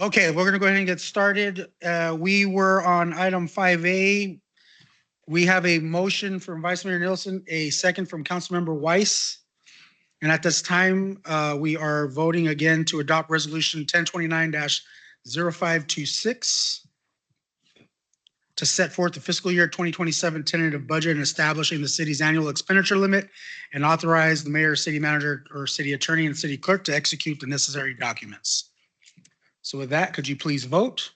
Okay, we're gonna go ahead and get started. We were on item 5A. We have a motion from Vice Mayor Nielsen, a second from Councilmember Weiss. And at this time, we are voting again to adopt resolution 1029-0526 to set forth the fiscal year 2027 tentative budget and establishing the city's annual expenditure limit and authorize the mayor, city manager, or city attorney and city clerk to execute the necessary documents. So with that, could you please vote?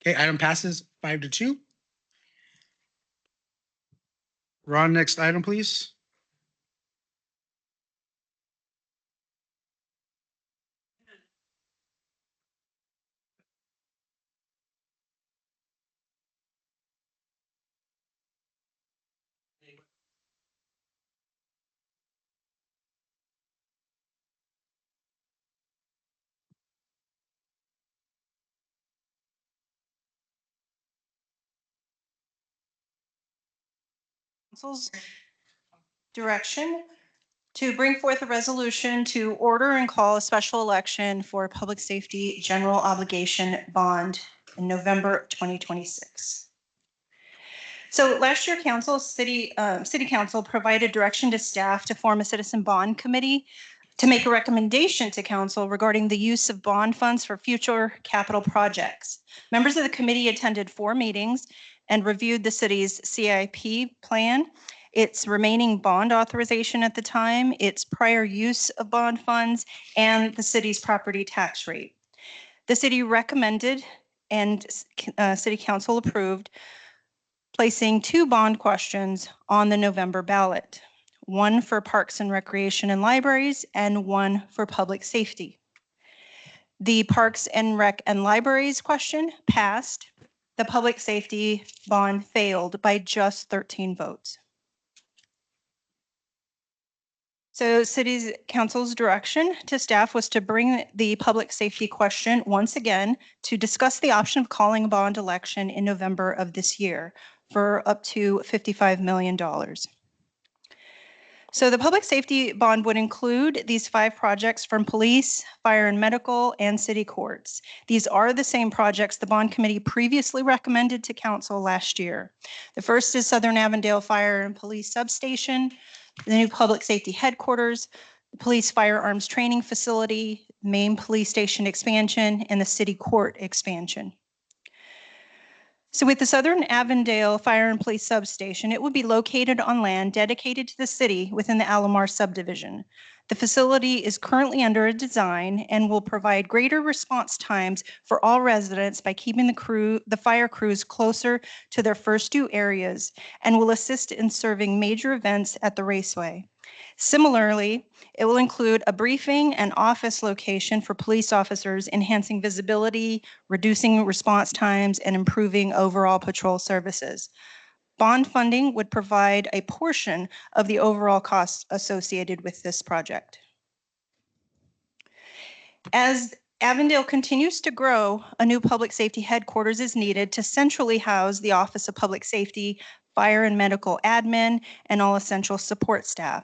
Okay, item passes 5-2. Ron, next item, please. Council's direction to bring forth a resolution to order and call a special election for public safety general obligation bond in November 2026. So last year, City Council provided direction to staff to form a citizen bond committee to make a recommendation to council regarding the use of bond funds for future capital projects. Members of the committee attended 4 meetings and reviewed the city's CIP plan, its remaining bond authorization at the time, its prior use of bond funds, and the city's property tax rate. The city recommended and City Council approved placing 2 bond questions on the November ballot, one for Parks and Recreation and Libraries and one for Public Safety. The Parks and Rec and Libraries question passed. The Public Safety bond failed by just 13 votes. So City Council's direction to staff was to bring the public safety question once again to discuss the option of calling a bond election in November of this year for up to $55 million. So the public safety bond would include these 5 projects from police, fire and medical, and city courts. These are the same projects the bond committee previously recommended to council last year. The first is Southern Avondale Fire and Police Substation, the new public safety headquarters, the police firearms training facility, main police station expansion, and the city court expansion. So with the Southern Avondale Fire and Police Substation, it would be located on land dedicated to the city within the Alamar subdivision. The facility is currently under a design and will provide greater response times for all residents by keeping the fire crews closer to their first 2 areas and will assist in serving major events at the raceway. Similarly, it will include a briefing and office location for police officers, enhancing visibility, reducing response times, and improving overall patrol services. Bond funding would provide a portion of the overall costs associated with this project. As Avondale continues to grow, a new public safety headquarters is needed to centrally house the Office of Public Safety, Fire and Medical Admin, and all essential support staff.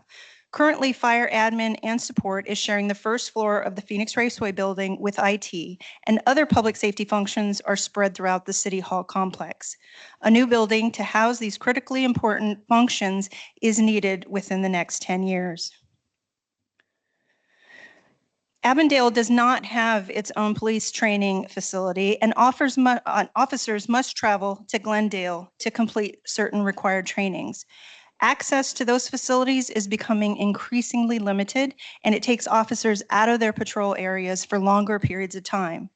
Currently, fire admin and support is sharing the first floor of the Phoenix Raceway building with IT, and other public safety functions are spread throughout the City Hall complex. A new building to house these critically important functions is needed within the next 10 years. Avondale does not have its own police training facility, and officers must travel to Glendale to complete certain required trainings. Access to those facilities is becoming increasingly limited, and it takes officers out of their patrol areas for longer periods of time.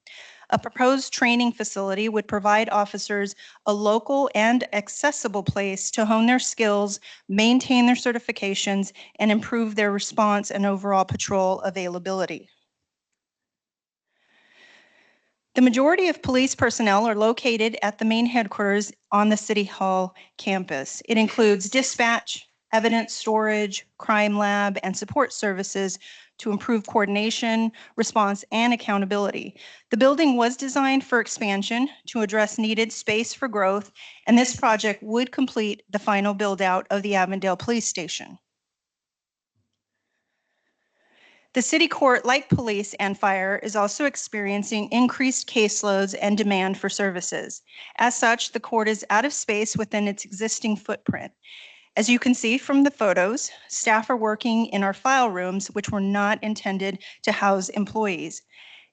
A proposed training facility would provide officers a local and accessible place to hone their skills, maintain their certifications, and improve their response and overall patrol availability. The majority of police personnel are located at the main headquarters on the City Hall campus. It includes dispatch, evidence storage, crime lab, and support services to improve coordination, response, and accountability. The building was designed for expansion to address needed space for growth, and this project would complete the final build-out of the Avondale Police Station. The city court, like police and fire, is also experiencing increased caseloads and demand for services. As such, the court is out of space within its existing footprint. As you can see from the photos, staff are working in our file rooms, which were not intended to house employees.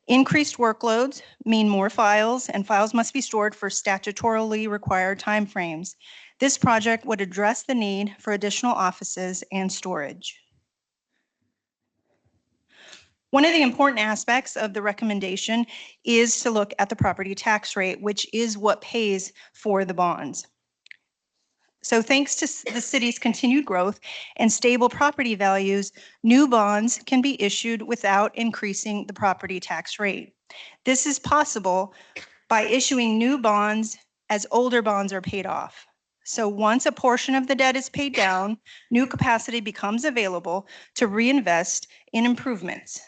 Increased workloads mean more files, and files must be stored for statutorily required timeframes. This project would address the need for additional offices and storage. One of the important aspects of the recommendation is to look at the property tax rate, which is what pays for the bonds. So thanks to the city's continued growth and stable property values, new bonds can be issued without increasing the property tax rate. This is possible by issuing new bonds as older bonds are paid off. So once a portion of the debt is paid down, new capacity becomes available to reinvest in improvements.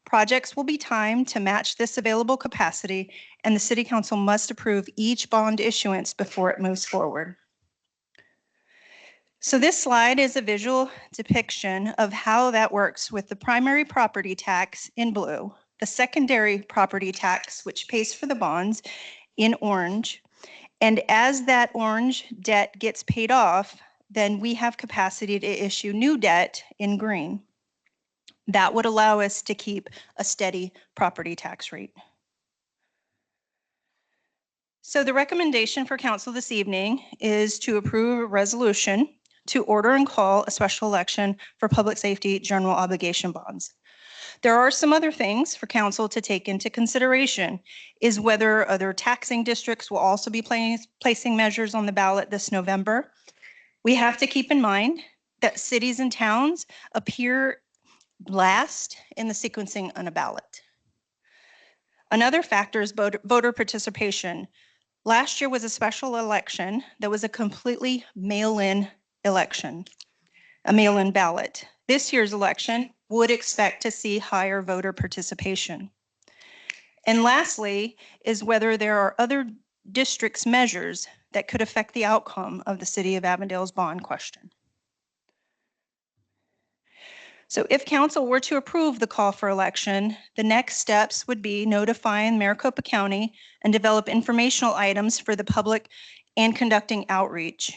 Projects will be timed to match this available capacity, and the City Council must approve each bond issuance before it moves forward. So this slide is a visual depiction of how that works with the primary property tax in blue, the secondary property tax, which pays for the bonds, in orange. And as that orange debt gets paid off, then we have capacity to issue new debt in green. That would allow us to keep a steady property tax rate. So the recommendation for council this evening is to approve a resolution to order and call a special election for public safety general obligation bonds. There are some other things for council to take into consideration, is whether other taxing districts will also be placing measures on the ballot this November. We have to keep in mind that cities and towns appear last in the sequencing on a ballot. Another factor is voter participation. Last year was a special election that was a completely mail-in election, a mail-in ballot. This year's election would expect to see higher voter participation. And lastly is whether there are other districts' measures that could affect the outcome of the City of Avondale's bond question. So if council were to approve the call for election, the next steps would be notifying Maricopa County and develop informational items for the public and conducting outreach.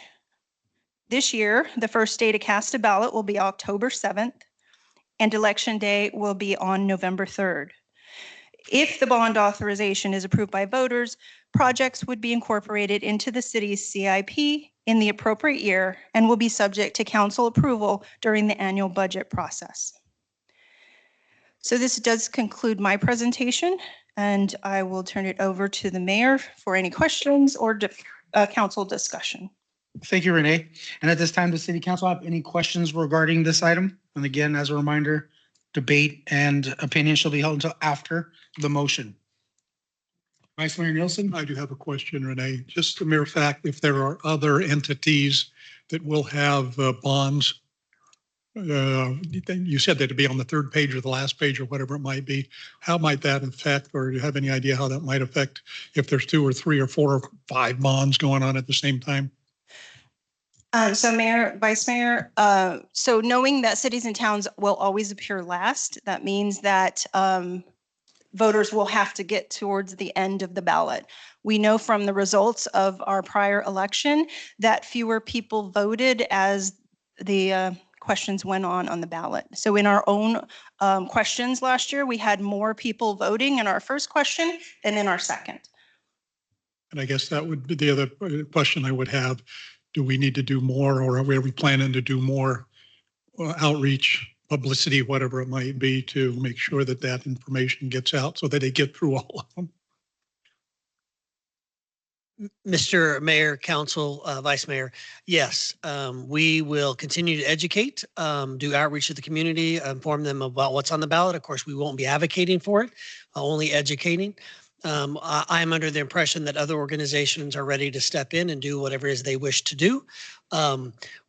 This year, the first day to cast a ballot will be October 7th, and election day will be on November 3rd. If the bond authorization is approved by voters, projects would be incorporated into the city's CIP in the appropriate year and will be subject to council approval during the annual budget process. So this does conclude my presentation, and I will turn it over to the mayor for any questions or council discussion. Thank you, Renee. And at this time, does City Council have any questions regarding this item? And again, as a reminder, debate and opinion shall be held until after the motion. Vice Mayor Nielsen? I do have a question, Renee. Just a mere fact, if there are other entities that will have bonds, you said that to be on the third page or the last page or whatever it might be. How might that affect, or do you have any idea how that might affect if there's 2 or 3 or 4 or 5 bonds going on at the same time? So Mayor, Vice Mayor, so knowing that cities and towns will always appear last, that means that voters will have to get towards the end of the ballot. We know from the results of our prior election that fewer people voted as the questions went on the ballot. So in our own questions last year, we had more people voting in our first question than in our second. And I guess that would be the other question I would have. Do we need to do more, or are we planning to do more outreach, publicity, whatever it might be, to make sure that that information gets out so that they get through all of them? Mr. Mayor, Council, Vice Mayor, yes, we will continue to educate, do outreach to the community, inform them about what's on the ballot. Of course, we won't be advocating for it, only educating. I'm under the impression that other organizations are ready to step in and do whatever it is they wish to do.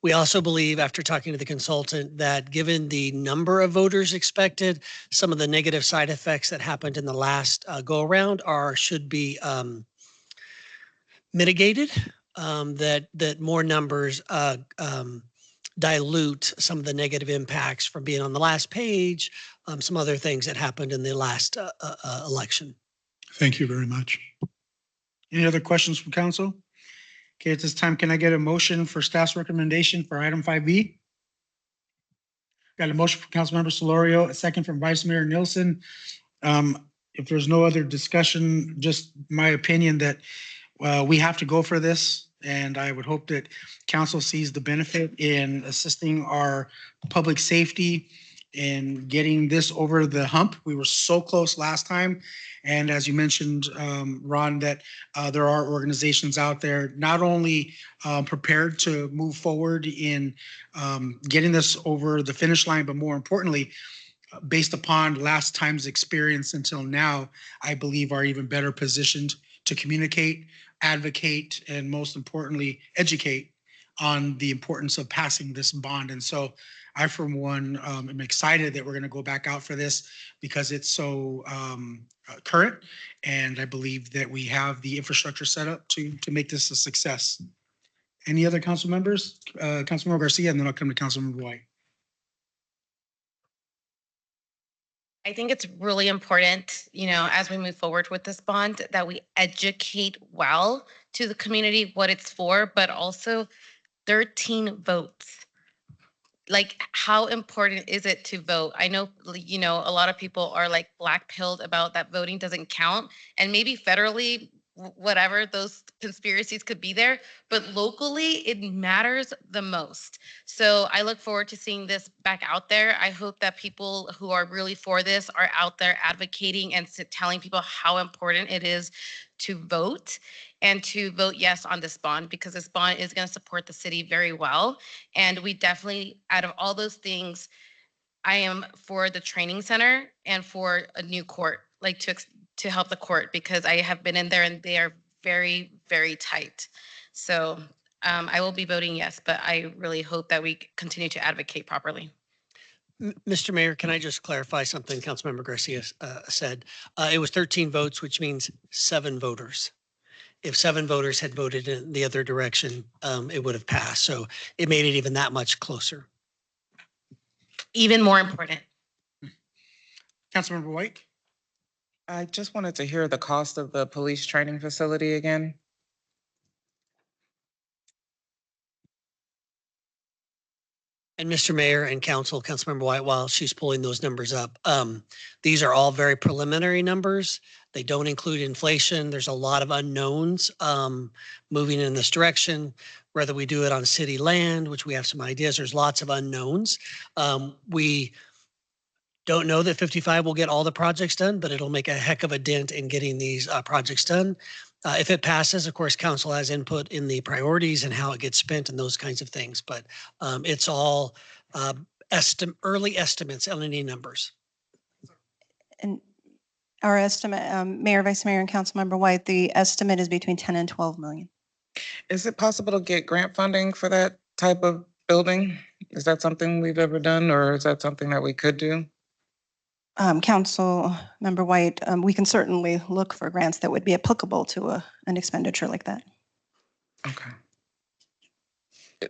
We also believe, after talking to the consultant, that given the number of voters expected, some of the negative side effects that happened in the last go around should be mitigated, that more numbers dilute some of the negative impacts from being on the last page, some other things that happened in the last election. Thank you very much. Any other questions from council? Okay, at this time, can I get a motion for staff's recommendation for item 5B? Got a motion from Councilmember Solorio, a second from Vice Mayor Nielsen. If there's no other discussion, just my opinion that we have to go for this. And I would hope that council sees the benefit in assisting our public safety in getting this over the hump. We were so close last time. And as you mentioned, Ron, that there are organizations out there not only prepared to move forward in getting this over the finish line, but more importantly, based upon last time's experience until now, I believe are even better positioned to communicate, advocate, and most importantly, educate on the importance of passing this bond. And so I, for one, am excited that we're going to go back out for this because it's so current. And I believe that we have the infrastructure set up to make this a success. Any other council members? Councilmember Garcia, and then I'll come to Councilmember White. I think it's really important, as we move forward with this bond, that we educate well to the community what it's for, but also 13 votes. Like, how important is it to vote? I know, a lot of people are like black-pilled about that voting doesn't count, and maybe federally, whatever, those conspiracies could be there, but locally it matters the most. So I look forward to seeing this back out there. I hope that people who are really for this are out there advocating and telling people how important it is to vote and to vote yes on this bond, because this bond is going to support the city very well. And we definitely, out of all those things, I am for the training center and for a new court, like to help the court, because I have been in there and they are very, very tight. So I will be voting yes, but I really hope that we continue to advocate properly. Mr. Mayor, can I just clarify something Councilmember Garcia said? It was 13 votes, which means 7 voters. If 7 voters had voted in the other direction, it would have passed. So it made it even that much closer. Even more important. Councilmember White? I just wanted to hear the cost of the police training facility again. And Mr. Mayor and Councilmember White, while she's pulling those numbers up, these are all very preliminary numbers. They don't include inflation. There's a lot of unknowns moving in this direction, whether we do it on city land, which we have some ideas. There's lots of unknowns. We don't know that 55 will get all the projects done, but it'll make a heck of a dent in getting these projects done. If it passes, of course, council has input in the priorities and how it gets spent and those kinds of things. But it's all early estimates, LNE numbers. And our estimate, Mayor, Vice Mayor, and Councilmember White, the estimate is between 10 and 12 million. Is it possible to get grant funding for that type of building? Is that something we've ever done, or is that something that we could do? Councilmember White, we can certainly look for grants that would be applicable to an expenditure like that. Okay.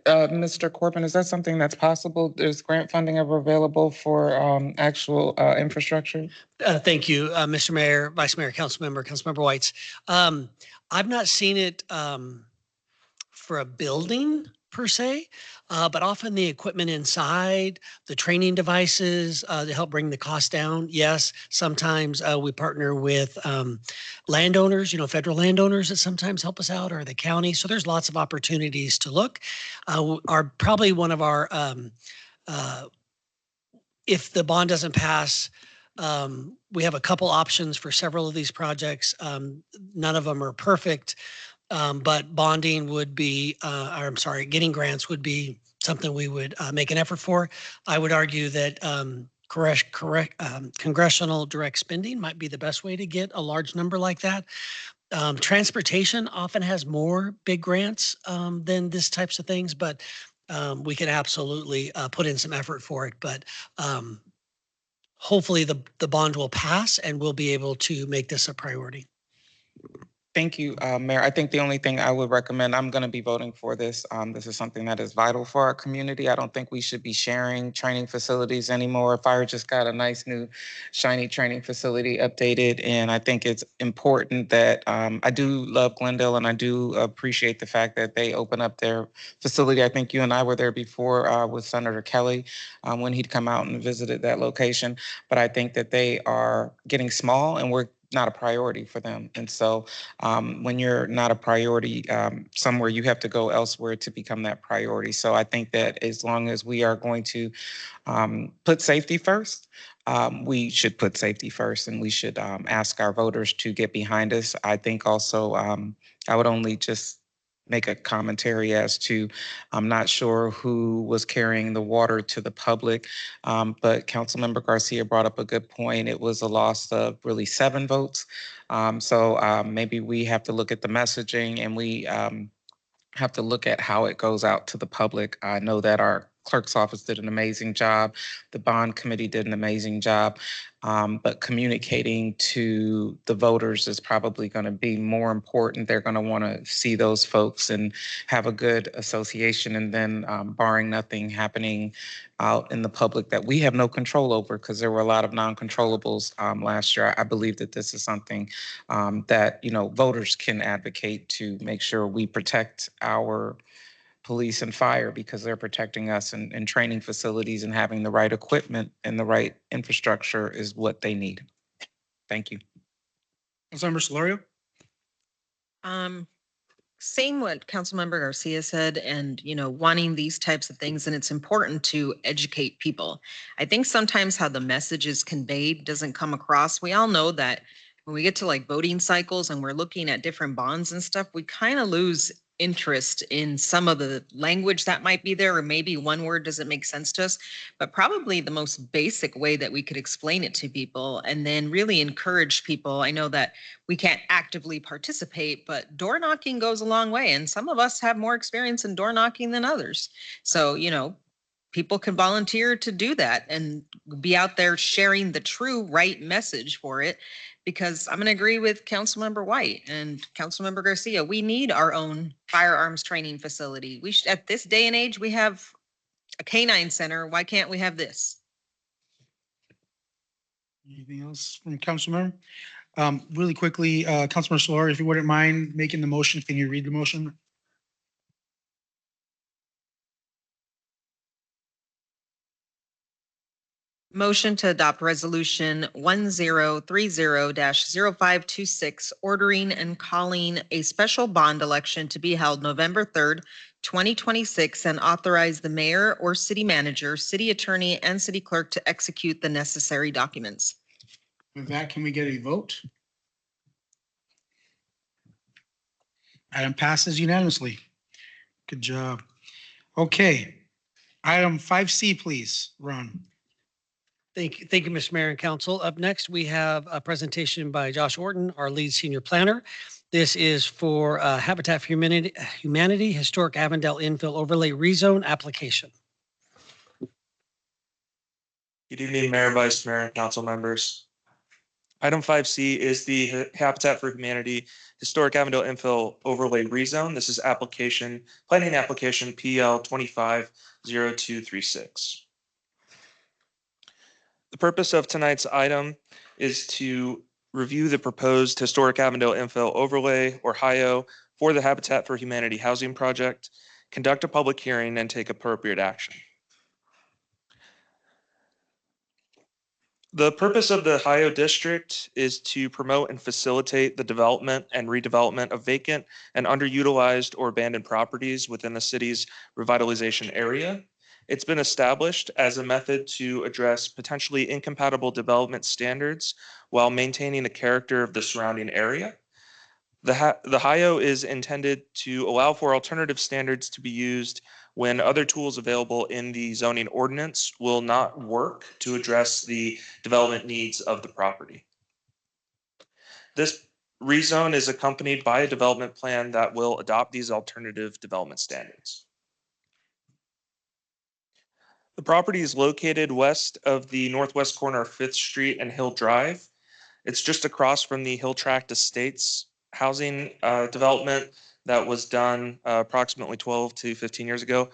Mr. Corbin, is that something that's possible? Is grant funding ever available for actual infrastructure? Thank you, Mr. Mayor, Vice Mayor, Councilmember Whites. I've not seen it for a building per se, but often the equipment inside, the training devices to help bring the cost down. Yes, sometimes we partner with landowners, federal landowners that sometimes help us out, or the county. So there's lots of opportunities to look. Probably one of our, if the bond doesn't pass, we have a couple options for several of these projects. None of them are perfect. But bonding would be, getting grants would be something we would make an effort for. I would argue that congressional direct spending might be the best way to get a large number like that. Transportation often has more big grants than this types of things, but we can absolutely put in some effort for it. But hopefully the bond will pass and we'll be able to make this a priority. Thank you, Mayor. I think the only thing I would recommend, I'm going to be voting for this. This is something that is vital for our community. I don't think we should be sharing training facilities anymore. Fire just got a nice new shiny training facility updated, and I think it's important that I do love Glendale, and I do appreciate the fact that they open up their facility. I think you and I were there before with Senator Kelly when he'd come out and visited that location. But I think that they are getting small, and we're not a priority for them. And so when you're not a priority somewhere, you have to go elsewhere to become that priority. So I think that as long as we are going to put safety first, we should put safety first, and we should ask our voters to get behind us. I think also I would only just make a commentary as to, I'm not sure who was carrying the water to the public, but Councilmember Garcia brought up a good point. It was a loss of really 7 votes. So maybe we have to look at the messaging, and we have to look at how it goes out to the public. I know that our clerk's office did an amazing job. The bond committee did an amazing job. But communicating to the voters is probably going to be more important. They're going to want to see those folks and have a good association. And then barring nothing happening out in the public that we have no control over, because there were a lot of non-controllables last year. I believe that this is something that, you know, voters can advocate to make sure we protect our police and fire, because they're protecting us, and training facilities and having the right equipment and the right infrastructure is what they need. Thank you. Councilmember Solorio? Same what Councilmember Garcia said, and, you know, wanting these types of things, and it's important to educate people. I think sometimes how the message is conveyed doesn't come across. We all know that when we get to like voting cycles and we're looking at different bonds and stuff, we kind of lose interest in some of the language that might be there, or maybe one word doesn't make sense to us. But probably the most basic way that we could explain it to people and then really encourage people. I know that we can't actively participate, but door knocking goes a long way. And some of us have more experience in door knocking than others. So, you know, people can volunteer to do that and be out there sharing the true right message for it. Because I'm going to agree with Councilmember White and Councilmember Garcia. We need our own firearms training facility. We should, at this day and age, we have a canine center. Why can't we have this? Anything else from Councilmember? Really quickly, Councilmember Solorio, if you wouldn't mind making the motion, can you read the motion? Motion to adopt resolution 1030-0526, ordering and calling a special bond election to be held November 3rd, 2026, and authorize the mayor or city manager, city attorney, and city clerk to execute the necessary documents. With that, can we get a vote? Item passes unanimously. Good job. Okay. Item 5C, please, Ron. Thank you, Mr. Mayor and Council. Up next, we have a presentation by Josh Orton, our lead senior planner. This is for Habitat for Humanity Historic Avondale Infill Overlay Rezone application. Good evening, Mayor, Vice Mayor, and Council members. Item 5C is the Habitat for Humanity Historic Avondale Infill Overlay Rezone. This is planning application PL 250236. The purpose of tonight's item is to review the proposed Historic Avondale Infill Overlay, or HIO, for the Habitat for Humanity housing project, conduct a public hearing, and take appropriate action. The purpose of the HIO district is to promote and facilitate the development and redevelopment of vacant and underutilized or abandoned properties within the city's revitalization area. It's been established as a method to address potentially incompatible development standards while maintaining the character of the surrounding area. The HIO is intended to allow for alternative standards to be used when other tools available in the zoning ordinance will not work to address the development needs of the property. This rezone is accompanied by a development plan that will adopt these alternative development standards. The property is located west of the northwest corner of 5th Street and Hill Drive. It's just across from the Hill Tract Estates housing development that was done approximately 12 to 15 years ago.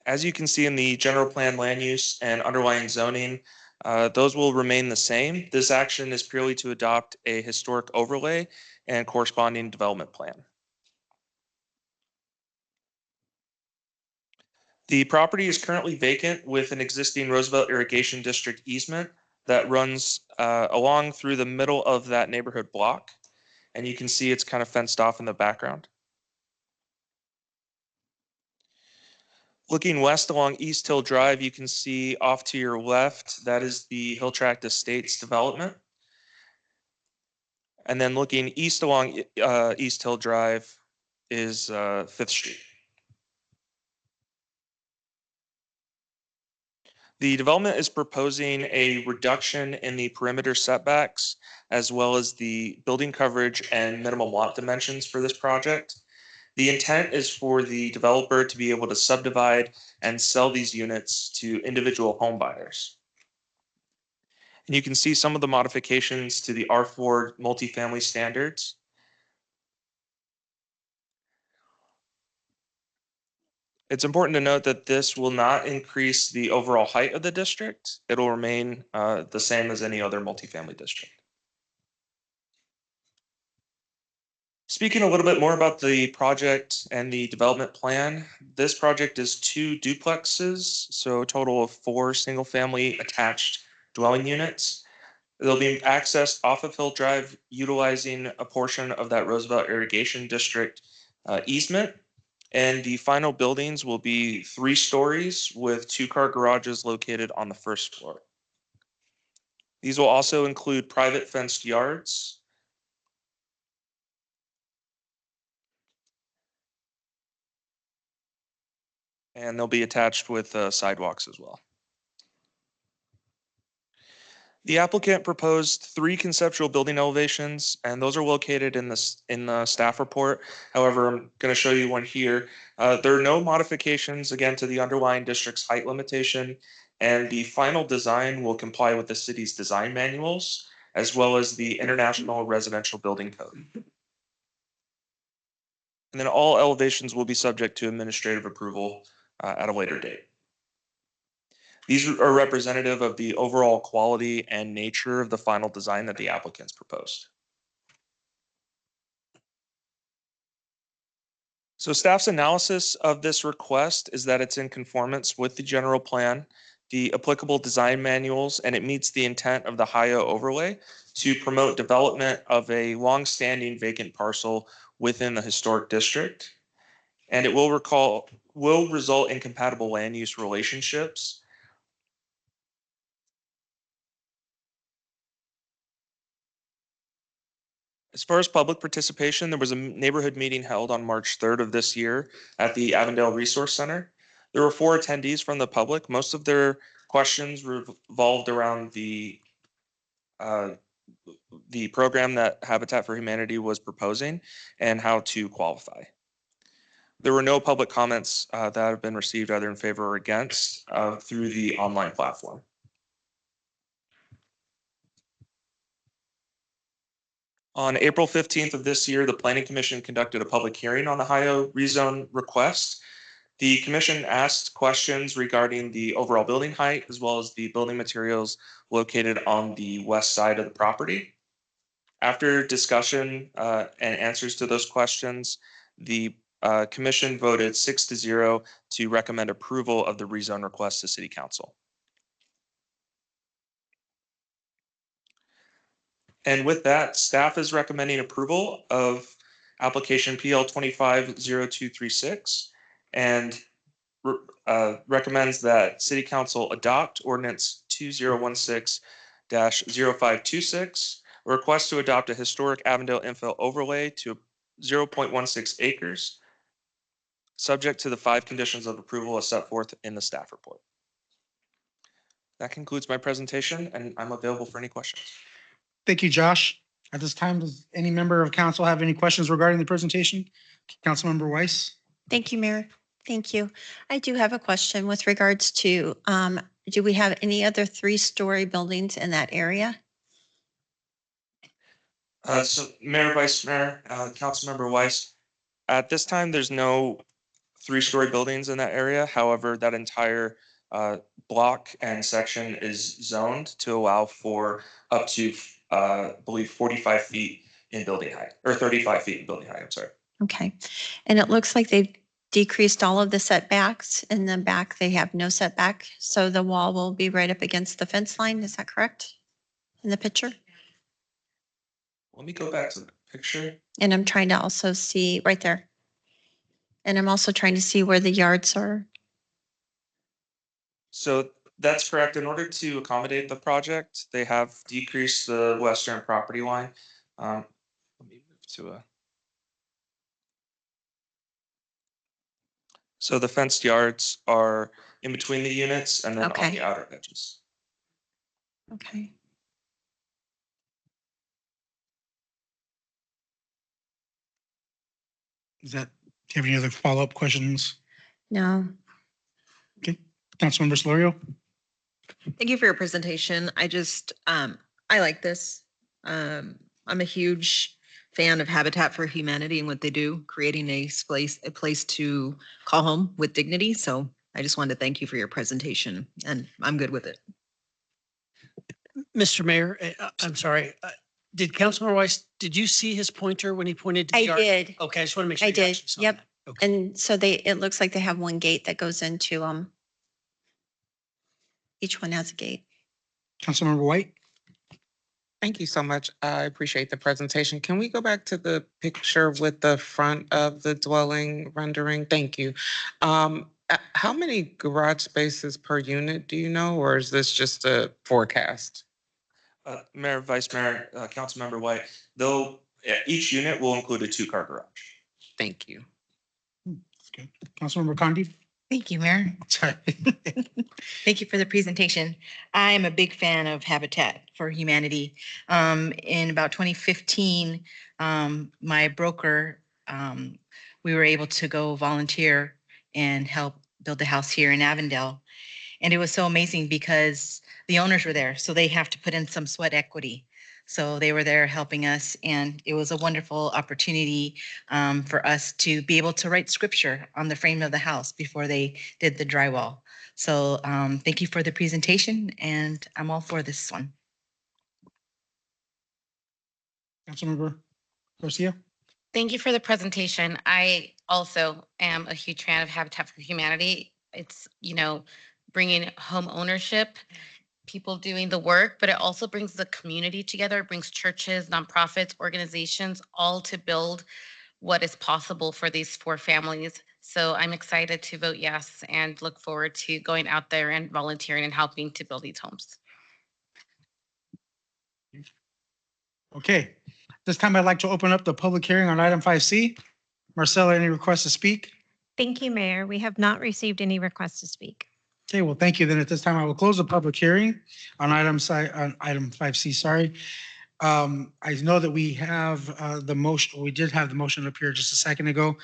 As you can see in the general plan land use and underlying zoning, those will remain the same. This action is purely to adopt a historic overlay and corresponding development plan. The property is currently vacant with an existing Roosevelt Irrigation District easement that runs along through the middle of that neighborhood block. And you can see it's kind of fenced off in the background. Looking west along East Hill Drive, you can see off to your left, that is the Hill Tract Estates development. And then looking east along East Hill Drive is 5th Street. The development is proposing a reduction in the perimeter setbacks, as well as the building coverage and minimum lot dimensions for this project. The intent is for the developer to be able to subdivide and sell these units to individual home buyers. And you can see some of the modifications to the R4 multifamily standards. It's important to note that this will not increase the overall height of the district. It'll remain the same as any other multifamily district. Speaking a little bit more about the project and the development plan, this project is 2 duplexes, so a total of 4 single-family attached dwelling units. They'll be accessed off of Hill Drive utilizing a portion of that Roosevelt Irrigation District easement. And the final buildings will be 3 stories with 2-car garages located on the 1st floor. These will also include private fenced yards. And they'll be attached with sidewalks as well. The applicant proposed 3 conceptual building elevations, and those are located in the staff report. However, I'm going to show you one here. There are no modifications, again, to the underlying district's height limitation, and the final design will comply with the city's design manuals, as well as the International Residential Building Code. And then all elevations will be subject to administrative approval at a later date. These are representative of the overall quality and nature of the final design that the applicants proposed. So staff's analysis of this request is that it's in conformance with the general plan, the applicable design manuals, and it meets the intent of the HIO overlay to promote development of a long-standing vacant parcel within the historic district. And it will result in compatible land use relationships. As far as public participation, there was a neighborhood meeting held on March 3rd of this year at the Avondale Resource Center. There were 4 attendees from the public. Most of their questions revolved around the program that Habitat for Humanity was proposing and how to qualify. There were no public comments that have been received either in favor or against through the online platform. On April 15th of this year, the Planning Commission conducted a public hearing on the HIO rezone request. The commission asked questions regarding the overall building height as well as the building materials located on the west side of the property. After discussion and answers to those questions, the commission voted 6-0 to recommend approval of the rezone request to City Council. And with that, staff is recommending approval of application PL 250236 and recommends that City Council adopt ordinance 2016-0526, a request to adopt a historic Avondale infill overlay to 0.16 acres, subject to the 5 conditions of approval as set forth in the staff report. That concludes my presentation, and I'm available for any questions. Thank you, Josh. At this time, does any member of council have any questions regarding the presentation? Councilmember Weiss? Thank you, Mayor. Thank you. I do have a question with regards to Do we have any other 3-story buildings in that area? So Mayor, Vice Mayor, Councilmember Weiss, at this time, there's no 3-story buildings in that area. However, that entire block and section is zoned to allow for up to, I believe, 45 feet in building height, or 35 feet in building height, I'm sorry. Okay. And it looks like they've decreased all of the setbacks. In the back, they have no setback. So the wall will be right up against the fence line. Is that correct? In the picture? Let me go back to the picture. And I'm trying to also see right there. And I'm also trying to see where the yards are. So that's correct. In order to accommodate the project, they have decreased the western property line. Let me move to a. So the fenced yards are in between the units and then on Okay. the outer edges. Okay. Do you have any other follow-up questions? No. Councilmember Solorio? Thank you for your presentation. I just, I like this. I'm a huge fan of Habitat for Humanity and what they do, creating a place to call home with dignity. So I just wanted to thank you for your presentation, and I'm good with it. Mr. Mayor, I'm sorry. Did Councilmember Weiss, did you see his pointer when he pointed to the I yard? did. Okay, I just want to make sure. I you did. actually saw Yep. that. Okay. And so it looks like they have one gate that goes into each one has a gate. Councilmember White? Thank you so much. I appreciate the presentation. Can we go back to the picture with the front of the dwelling rendering? Thank you. How many garage spaces per unit do you know, or is this just a forecast? Mayor, Vice Mayor, Councilmember White, each unit will include a 2-car garage. Thank you. Okay. Councilmember Condi? Thank you, Mayor. Sorry. Thank you for the presentation. I am a big fan of Habitat for Humanity. In about 2015, my broker, we were able to go volunteer and help build a house here in Avondale. And it was so amazing because the owners were there, so they have to put in some sweat equity. So they were there helping us, and it was a wonderful opportunity for us to be able to write scripture on the frame of the house before they did the drywall. So thank you for the presentation, and I'm all for this one. Councilmember Garcia? Thank you for the presentation. I also am a huge fan of Habitat for Humanity. It's, bringing home ownership, people doing the work, but it also brings the community together. It brings churches, nonprofits, organizations, all to build what is possible for these 4 families. So I'm excited to vote yes and look forward to going out there and volunteering and helping to build these homes. Okay. This time I'd like to open up the public hearing on item 5C. Marcella, any requests to speak? Thank you, Mayor. We have not received any requests to speak. Okay, well, thank you. Then at this time, I will close the public hearing on item 5C, sorry. I know that we have the motion, we did have the motion up here just a second ago,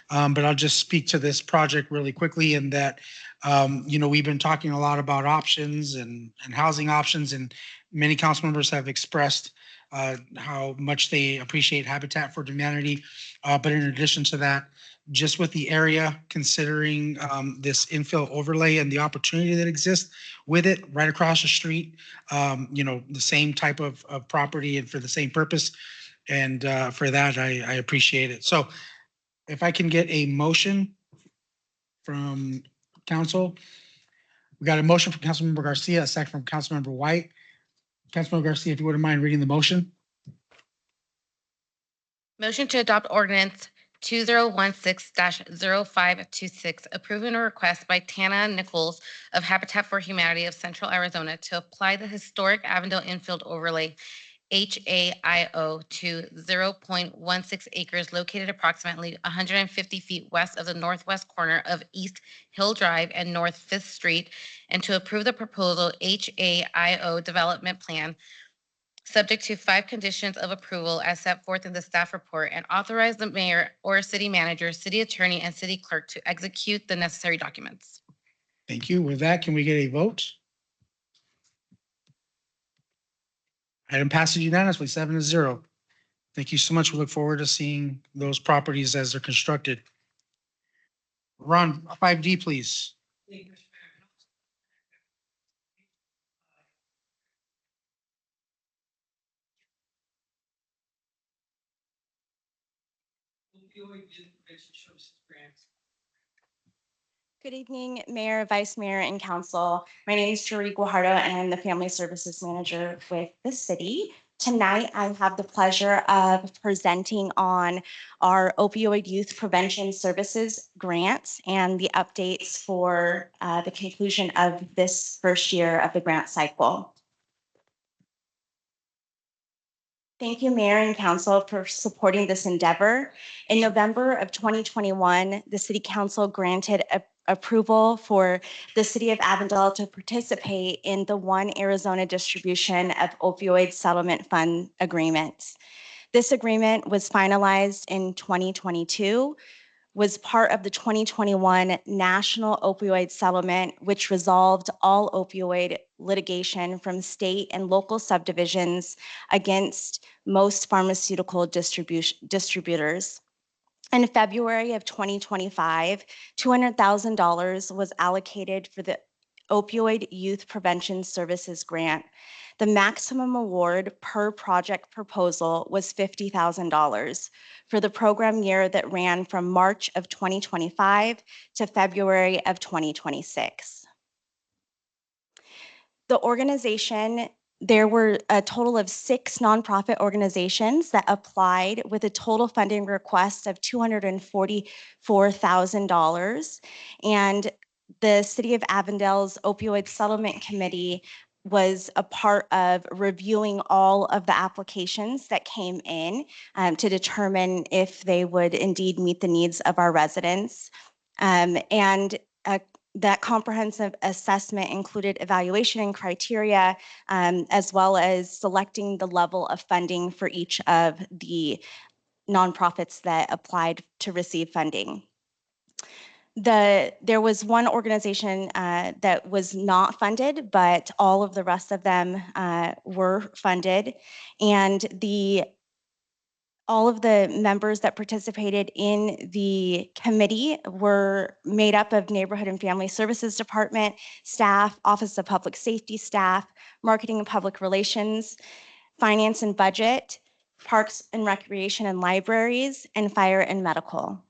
but I'll just speak to this project really quickly in that, we've been talking a lot about options and housing options, and many council members have expressed how much they appreciate Habitat for Humanity. But in addition to that, just with the area, considering this infill overlay and the opportunity that exists with it right across the street, the same type of property and for the same purpose. And for that, I appreciate it. So if I can get a motion from council. We got a motion from Councilmember Garcia, a second from Councilmember White. Councilmember Garcia, if you wouldn't mind reading the motion. Motion to adopt ordinance 2016-0526, approving a request by Tana Nichols of Habitat for Humanity of Central Arizona to apply the historic Avondale infield overlay HAIO to 0.16 acres located approximately 150 feet west of the northwest corner of East Hill Drive and North 5th Street, and to approve the proposal HAIO development plan subject to 5 conditions of approval as set forth in the staff report, and authorize the mayor or city manager, city attorney, and city clerk to execute the necessary documents. Thank you. With that, can we get a vote? Item passes unanimously, 7-0. Thank you so much. We look forward to seeing those properties as they're constructed. Ron, 5D, please. Good evening, Mayor, Vice Mayor, and Council. My name is Cherie Guajardo, and I'm the Family Services Manager with the city. Tonight, I have the pleasure of presenting on our opioid youth prevention services grants and the updates for the conclusion of this first year of the grant cycle. Thank you, Mayor and Council, for supporting this endeavor. In November of 2021, the City Council granted approval for the City of Avondale to participate in the One Arizona distribution of opioid settlement fund agreements. This agreement was finalized in 2022, was part of the 2021 National Opioid Settlement, which resolved all opioid litigation from state and local subdivisions against most pharmaceutical distributors. In February of 2025, $200,000 was allocated for the Opioid Youth Prevention Services Grant. The maximum award per project proposal was $50,000 for the program year that ran from March of 2025 to February of 2026. The organization, there were a total of 6 nonprofit organizations that applied with a total funding request of $244,000. And the City of Avondale's Opioid Settlement Committee was a part of reviewing all of the applications that came in to determine if they would indeed meet the needs of our residents. That comprehensive assessment included evaluation and criteria, as well as selecting the level of funding for each of the nonprofits that applied to receive funding. There was one organization that was not funded, but all of the rest of them were funded. And all of the members that participated in the committee were made up of Neighborhood and Family Services Department staff, Office of Public Safety staff, Marketing and Public Relations, Finance and Budget, Parks and Recreation and Libraries, and Fire and Medical.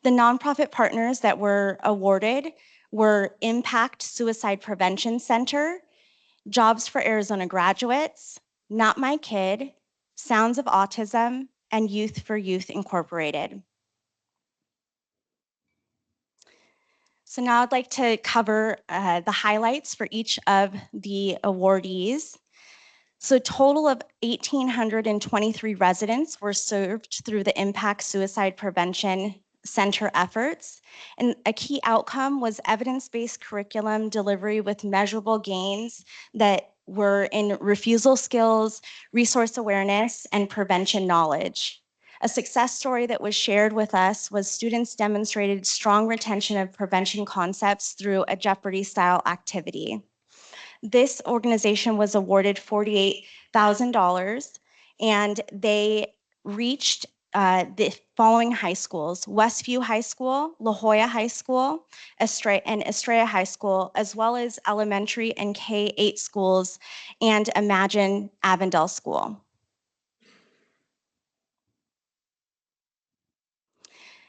The nonprofit partners that were awarded were Impact Suicide Prevention Center, Jobs for Arizona Graduates, Not My Kid, Sounds of Autism, and Youth for Youth Incorporated. So now I'd like to cover the highlights for each of the awardees. So a total of 1,823 residents were served through the Impact Suicide Prevention Center efforts. And a key outcome was evidence-based curriculum delivery with measurable gains that were in refusal skills, resource awareness, and prevention knowledge. A success story that was shared with us was students demonstrated strong retention of prevention concepts through a Jeopardy-style activity. This organization was awarded $48,000, and they reached the following high schools: Westview High School, La Jolla High School, and Estrella High School, as well as elementary and K-8 schools and Imagine Avondale School.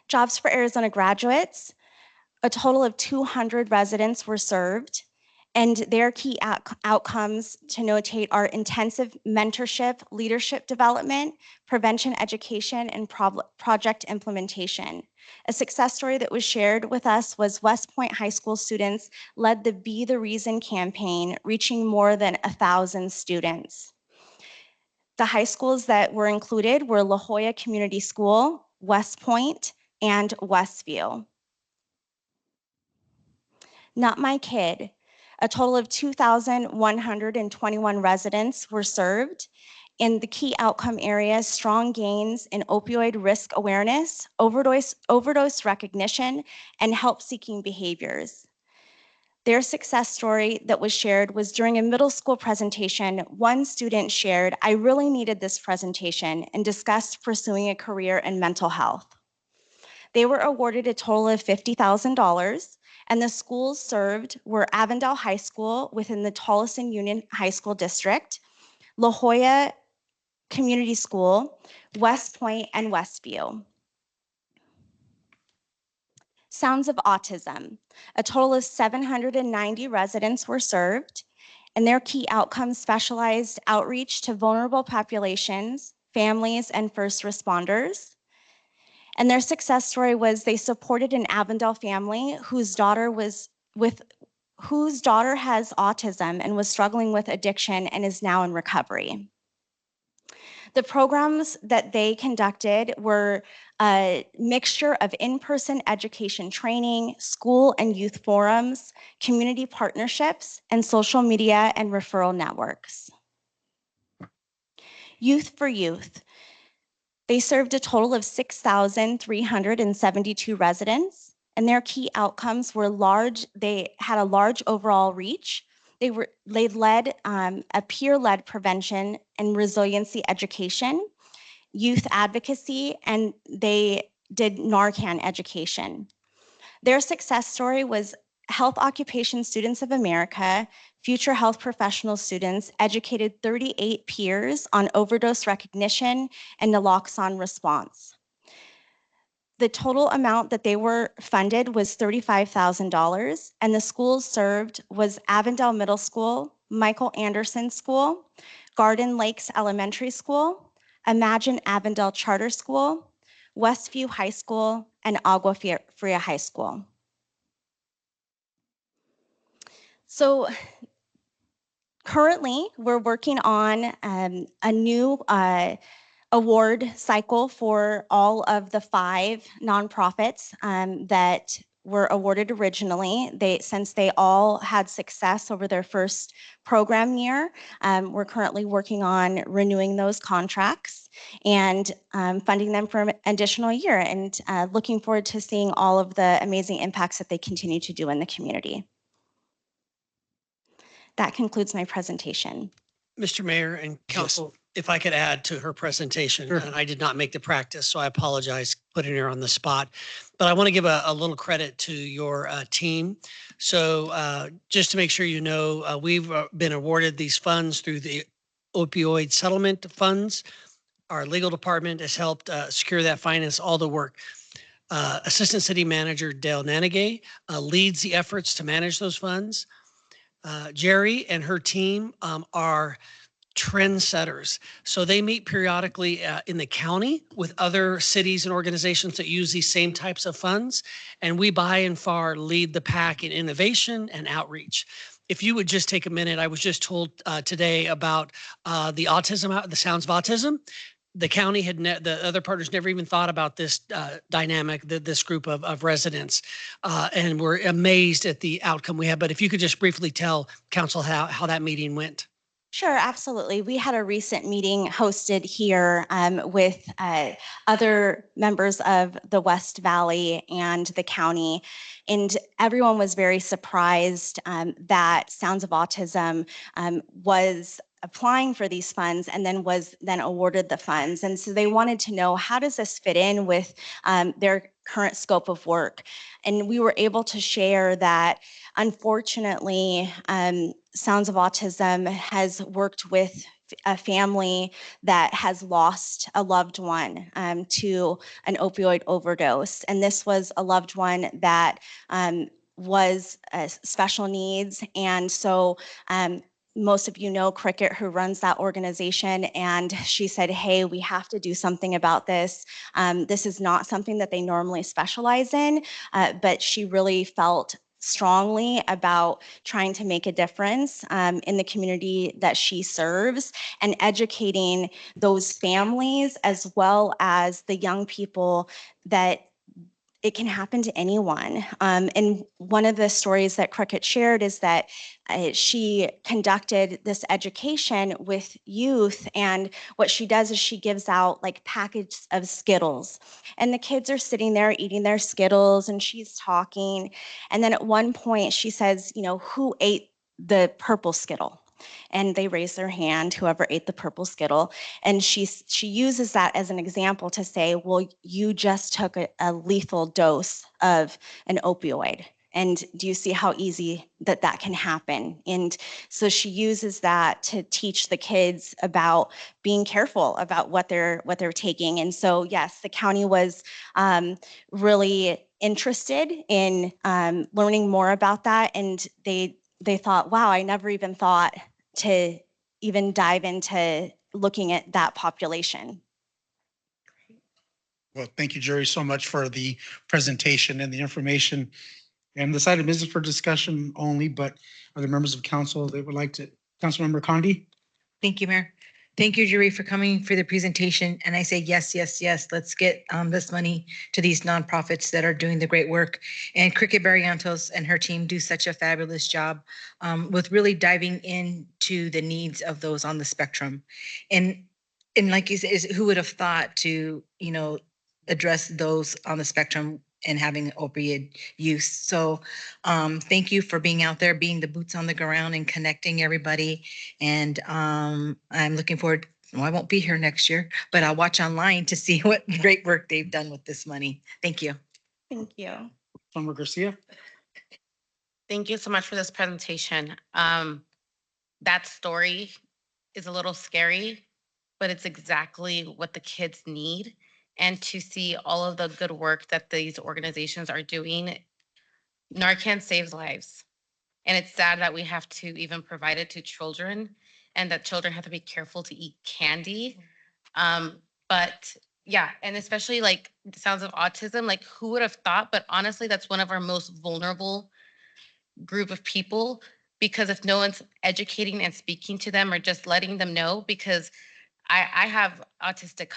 Jobs for Arizona Graduates, a total of 200 residents were served, and their key outcomes to notate are intensive mentorship, leadership development, prevention education, and project implementation. A success story that was shared with us was West Point High School students led the Be the Reason campaign, reaching more than 1,000 students. The high schools that were included were La Jolla Community School, West Point, and Westview. Not My Kid, a total of 2,121 residents were served. In the key outcome areas, strong gains in opioid risk awareness, overdose recognition, and help-seeking behaviors. Their success story that was shared was during a middle school presentation. One student shared, "I really needed this presentation," and discussed pursuing a career in mental health. They were awarded a total of $50,000, and the schools served were Avondale High School within the Tolleson Union High School District, La Jolla Community School, West Point, and Westview. Sounds of Autism. A total of 790 residents were served, and their key outcomes specialized outreach to vulnerable populations, families, and first responders. And their success story was they supported an Avondale family whose daughter has autism and was struggling with addiction and is now in recovery. The programs that they conducted were a mixture of in-person education training, school and youth forums, community partnerships, and social media and referral networks. Youth for Youth. They served a total of 6,372 residents, and their key outcomes were large. They had a large overall reach. They led a peer-led prevention and resiliency education, youth advocacy, and they did Narcan education. Their success story was Health Occupation Students of America, future health professional students educated 38 peers on overdose recognition and naloxone response. The total amount that they were funded was $35,000, and the schools served was Avondale Middle School, Michael Anderson School, Garden Lakes Elementary School, Imagine Avondale Charter School, Westview High School, and Agua Fria High School. So currently, we're working on a new award cycle for all of the 5 nonprofits that were awarded originally. Since they all had success over their first program year, we're currently working on renewing those contracts and funding them for an additional year, and looking forward to seeing all of the amazing impacts that they continue to do in the community. That concludes my presentation. Mr. Mayor and Council, if I could add to her presentation, Sure. and I did not make the practice, so I apologize putting her on the spot. But I want to give a little credit to your team. So just to make sure you know, we've been awarded these funds through the opioid settlement funds. Our legal department has helped secure that finance, all the work. Assistant City Manager Dale Nanigay leads the efforts to manage those funds. Jerry and her team are trendsetters. So they meet periodically in the county with other cities and organizations that use these same types of funds. And we by and far lead the pack in innovation and outreach. If you would just take a minute, I was just told today about the autism, the Sounds of Autism. The county had, the other partners never even thought about this dynamic, this group of residents, and we're amazed at the outcome we have. But if you could just briefly tell council how that meeting went. Sure, absolutely. We had a recent meeting hosted here with other members of the West Valley and the county, and everyone was very surprised that Sounds of Autism was applying for these funds and then was awarded the funds. And so they wanted to know, how does this fit in with their current scope of work? And we were able to share that, unfortunately, Sounds of Autism has worked with a family that has lost a loved one to an opioid overdose. And this was a loved one that was special needs. And so most of you know Cricket, who runs that organization, and she said, hey, we have to do something about this. This is not something that they normally specialize in, but she really felt strongly about trying to make a difference in the community that she serves, and educating those families as well as the young people that it can happen to anyone. And one of the stories that Cricket shared is that she conducted this education with youth, and what she does is she gives out like packets of Skittles, and the kids are sitting there eating their Skittles, and she's talking, and then at one point she says, you know, who ate the purple Skittle? And they raise their hand, whoever ate the purple Skittle. And she uses that as an example to say, well, you just took a lethal dose of an opioid. And do you see how easy that can happen? And so she uses that to teach the kids about being careful about what they're taking. And so, yes, the county was really interested in learning more about that. And they thought, wow, I never even thought to even dive into looking at that population. Well, thank you, Jerry, so much for the presentation and the information. And this item isn't for discussion only, but are there members of council that would like to? Councilmember Condi? Thank you, Mayor. Thank you, Jerry, for coming for the presentation. And I say, yes, yes, yes, let's get this money to these nonprofits that are doing the great work. And Cricket Barrientos and her team do such a fabulous job with really diving into the needs of those on the spectrum. And like you said, who would have thought to, you know, address those on the spectrum and having opioid use. So thank you for being out there, being the boots on the ground and connecting everybody. And I'm looking forward, well, I won't be here next year, but I'll watch online to see what great work they've done with this money. Thank you. Thank you. Councilmember Garcia? Thank you so much for this presentation. That story is a little scary, but it's exactly what the kids need. And to see all of the good work that these organizations are doing, Narcan saves lives. And it's sad that we have to even provide it to children, and that children have to be careful to eat candy. But yeah, and especially like the sounds of autism, like who would have thought? But honestly, that's one of our most vulnerable group of people, because if no one's educating and speaking to them or just letting them know, because I have autistic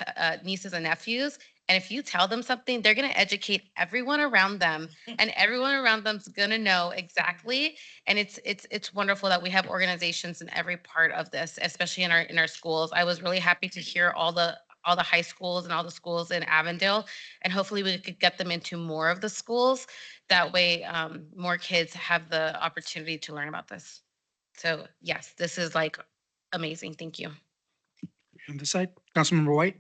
nieces and nephews, and if you tell them something, they're going to educate everyone around them, and everyone around them's going to know exactly. And it's wonderful that we have organizations in every part of this, especially in our schools. I was really happy to hear all the high schools and all the schools in Avondale, and hopefully we could get them into more of the schools. That way, more kids have the opportunity to learn about this. So yes, this is like amazing. Thank you. On this side, Councilmember White?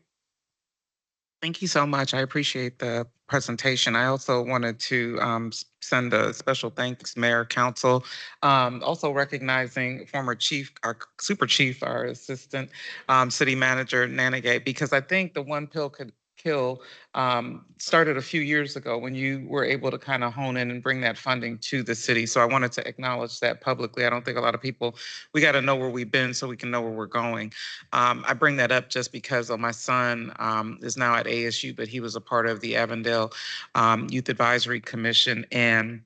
Thank you so much. I appreciate the presentation. I also wanted to send a special thanks, Mayor, Council. Also recognizing former chief, our super chief, our assistant city manager, Nanagay, because I think the One Pill Could Kill started a few years ago when you were able to kind of hone in and bring that funding to the city. So I wanted to acknowledge that publicly. I don't think a lot of people, we got to know where we've been so we can know where we're going. I bring that up just because my son is now at ASU, but he was a part of the Avondale Youth Advisory Commission and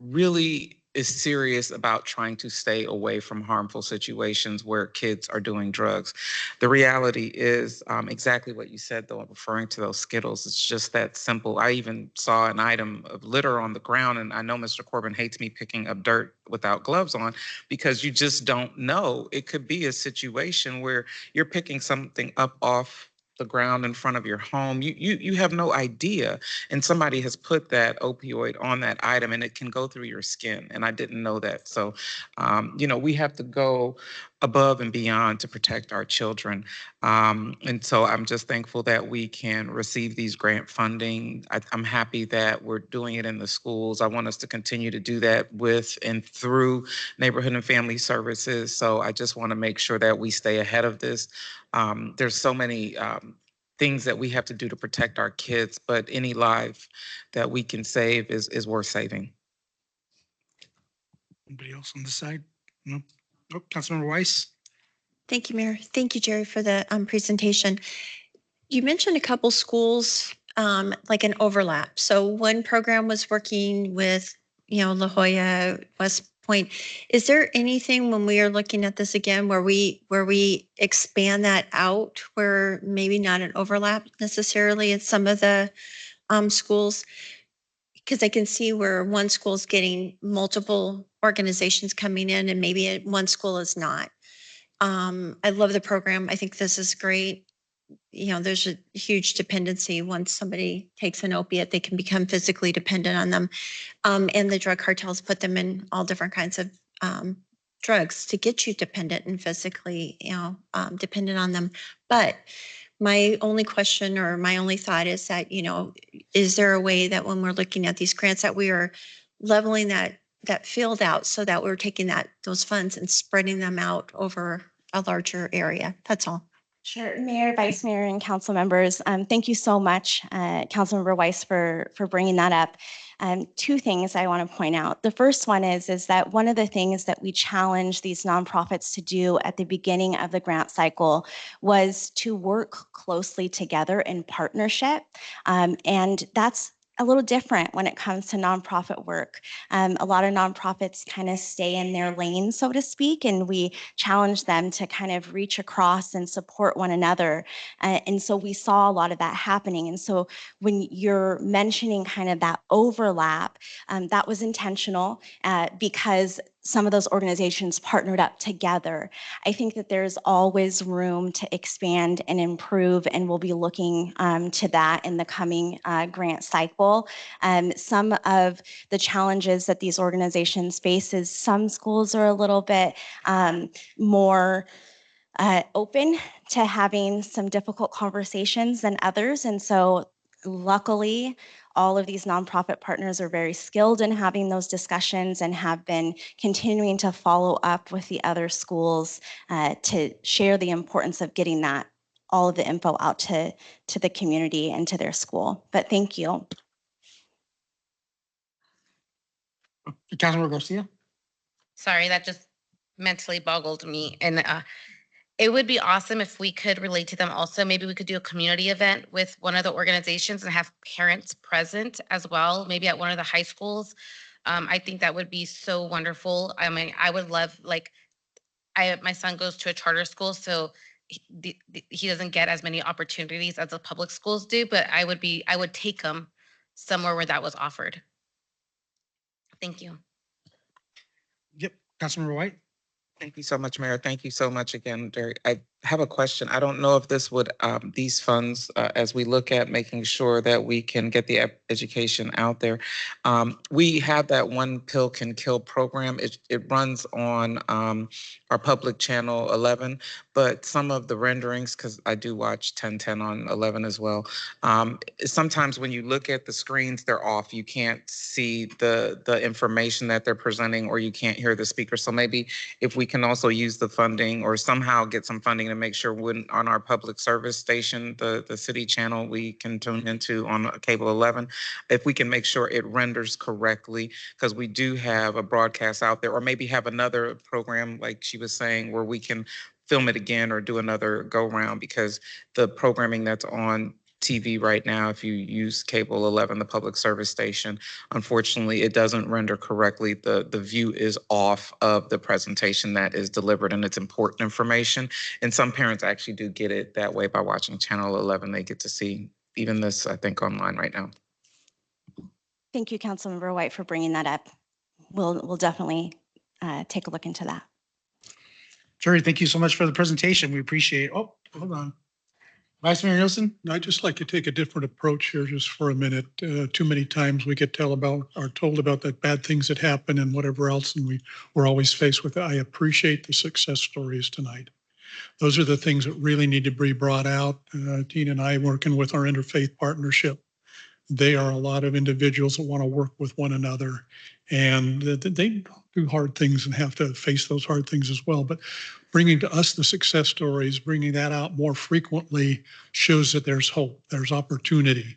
really is serious about trying to stay away from harmful situations where kids are doing drugs. The reality is exactly what you said, though, referring to those Skittles. It's just that simple. I even saw an item of litter on the ground, and I know Mr. Corbin hates me picking up dirt without gloves on because you just don't know. It could be a situation where you're picking something up off the ground in front of your home. You have no idea. And somebody has put that opioid on that item and it can go through your skin. And I didn't know that. So, you know, we have to go above and beyond to protect our children. And so I'm just thankful that we can receive these grant funding. I'm happy that we're doing it in the schools. I want us to continue to do that with and through neighborhood and family services. So I just want to make sure that we stay ahead of this. There's so many things that we have to do to protect our kids, but any life that we can save is worth saving. Anybody else on this side? No? Oh, Councilmember Weiss? Thank you, Mayor. Thank you, Jerry, for the presentation. You mentioned a couple schools, like an overlap. So one program was working with, you know, La Jolla, West Point. Is there anything when we are looking at this again where we expand that out, where maybe not an overlap necessarily in some of the schools. Because I can see where one school's getting multiple organizations coming in and maybe one school is not. I love the program. I think this is great. You know, there's a huge dependency. Once somebody takes an opiate, they can become physically dependent on them. And the drug cartels put them in all different kinds of drugs to get you dependent and physically, dependent on them. But my only question or my only thought is that, is there a way that when we're looking at these grants that we are leveling that field out so that we're taking those funds and spreading them out over a larger area? That's all. Sure. Mayor, Vice Mayor, and council members, thank you so much, Councilmember Weiss, for bringing that up. Two things I want to point out. The first one is that one of the things that we challenge these nonprofits to do at the beginning of the grant cycle was to work closely together in partnership. And that's a little different when it comes to nonprofit work. A lot of nonprofits kind of stay in their lane, so to speak, and we challenge them to kind of reach across and support one another. And so we saw a lot of that happening. And so when you're mentioning kind of that overlap, that was intentional because some of those organizations partnered up together. I think that there's always room to expand and improve, and we'll be looking to that in the coming grant cycle. Some of the challenges that these organizations face is some schools are a little bit more open to having some difficult conversations than others. And so luckily, all of these nonprofit partners are very skilled in having those discussions and have been continuing to follow up with the other schools to share the importance of getting all of the info out to the community and to their school. But thank you. Councilmember Garcia? Sorry, that just mentally boggled me. And it would be awesome if we could relate to them also. Maybe we could do a community event with one of the organizations and have parents present as well, maybe at one of the high schools. I think that would be so wonderful. I mean, I would love, my son goes to a charter school, so he doesn't get as many opportunities as the public schools do, but I would take him somewhere where that was offered. Thank you. Yep. Councilmember White? Thank you so much, Mayor. Thank you so much again, Derek. I have a question. I don't know if this would, these funds, as we look at making sure that we can get the education out there. We have that One Pill Can Kill program. It runs on our public channel 11, but some of the renderings, because I do watch 1010 on 11 as well. Sometimes when you look at the screens, they're off. You can't see the information that they're presenting, or you can't hear the speaker. So maybe if we can also use the funding or somehow get some funding to make sure when on our public service station, the city channel we can tune into on cable 11, if we can make sure it renders correctly, because we do have a broadcast out there, or maybe have another program like she was saying where we can film it again or do another go round, because the programming that's on TV right now, if you use cable 11, the public service station, unfortunately, it doesn't render correctly. The view is off of the presentation that is delivered, and it's important information. And some parents actually do get it that way by watching channel 11. They get to see even this, I think, online right now. Thank you, Councilmember White, for bringing that up. We'll definitely take a look into that. Jerry, thank you so much for the presentation. We appreciate it. Oh, hold on. Vice Mayor Nielsen? I'd just like to take a different approach here just for a minute. Too many times we get told about the bad things that happen and whatever else, and we're always faced with it. I appreciate the success stories tonight. Those are the things that really need to be brought out. Tina and I working with our interfaith partnership. They are a lot of individuals that want to work with one another, and they do hard things and have to face those hard things as well. But bringing to us the success stories, bringing that out more frequently shows that there's hope, there's opportunity.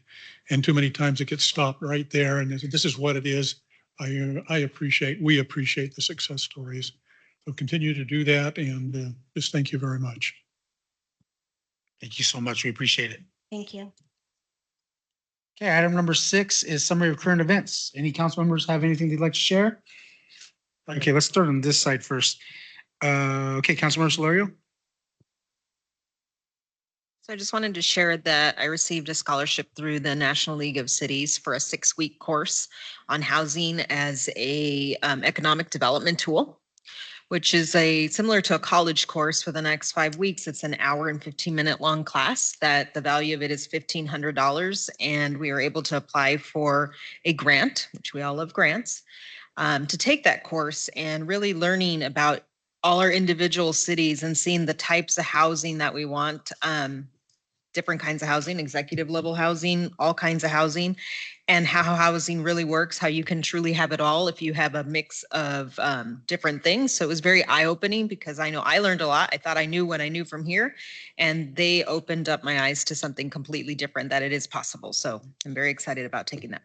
And too many times it gets stopped right there. And this is what it is. We appreciate the success stories. So continue to do that, and just thank you very much. Thank you so much. We appreciate it. Thank you. Okay, item number 6 is summary of current events. Any council members have anything they'd like to share? Okay, let's start on this side first. Okay, Councilmember Solorio? So I just wanted to share that I received a scholarship through the National League of Cities for a 6-week course on housing as a economic development tool, which is similar to a college course for the next 5 weeks. It's an hour and 15-minute long class that the value of it is $1,500. And we are able to apply for a grant, which we all love grants, to take that course and really learning about all our individual cities and seeing the types of housing that we want, different kinds of housing, executive level housing, all kinds of housing, and how housing really works, how you can truly have it all if you have a mix of different things. So it was very eye-opening because I know I learned a lot. I thought I knew what I knew from here, and they opened up my eyes to something completely different, that it is possible. So I'm very excited about taking that.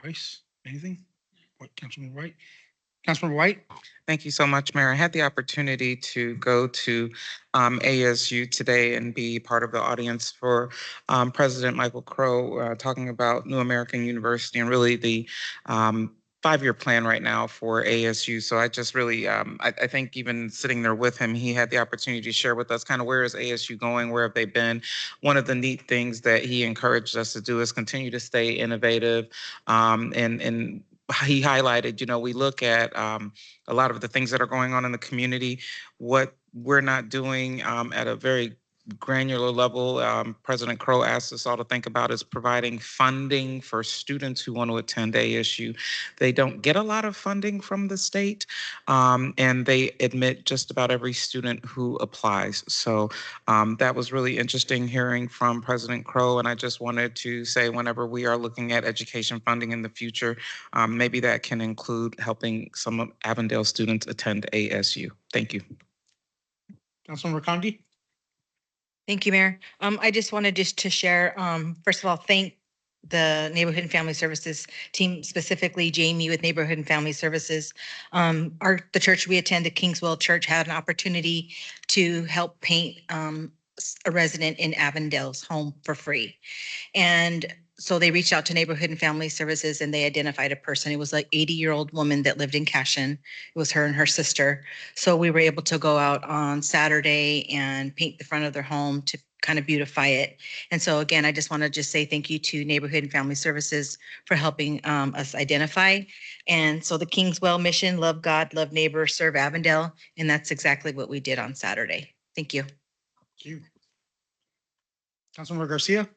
Rice, anything? What, Councilman White? Councilman White? Thank you so much, Mayor. I had the opportunity to go to ASU today and be part of the audience for President Michael Crow talking about New American University and really the 5-year plan right now for ASU. So I just really, I think even sitting there with him, he had the opportunity to share with us kind of where is ASU going, where have they been. One of the neat things that he encouraged us to do is continue to stay innovative and he highlighted, we look at a lot of the things that are going on in the community, what we're not doing at a very granular level. President Crow asked us all to think about is providing funding for students who want to attend ASU. They don't get a lot of funding from the state, and they admit just about every student who applies. So that was really interesting hearing from President Crow, and I just wanted to say whenever we are looking at education funding in the future, maybe that can include helping some of Avondale students attend ASU. Thank you. Councilman Rakandi? Thank you, Mayor. I just wanted to share, first of all, thank the Neighborhood and Family Services team, specifically Jamie with Neighborhood and Family Services. The church we attend, the Kingswell Church, had an opportunity to help paint a resident in Avondale's home for free. And so they reached out to Neighborhood and Family Services and they identified a person. It was like 80-year-old woman that lived in Cashin. It was her and her sister. So we were able to go out on Saturday and paint the front of their home to kind of beautify it. And so again, I just want to say thank you to Neighborhood and Family Services for helping us identify. And so the Kingswell mission, love God, love neighbor, serve Avondale. And that's exactly what we did on Saturday. Thank you. Thank you. Councilmember Garcia?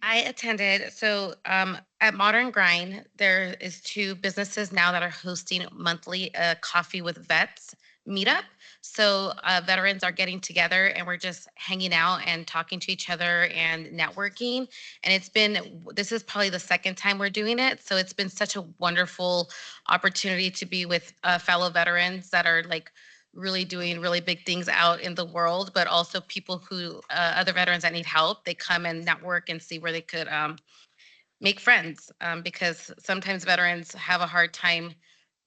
I attended, so at Modern Grind, there is 2 businesses now that are hosting monthly coffee with vets meetup. So veterans are getting together and we're just hanging out and talking to each other and networking. And this is probably the 2nd time we're doing it. So it's been such a wonderful opportunity to be with fellow veterans that are like really doing really big things out in the world, but also people who, other veterans that need help. They come and network and see where they could make friends, because sometimes veterans have a hard time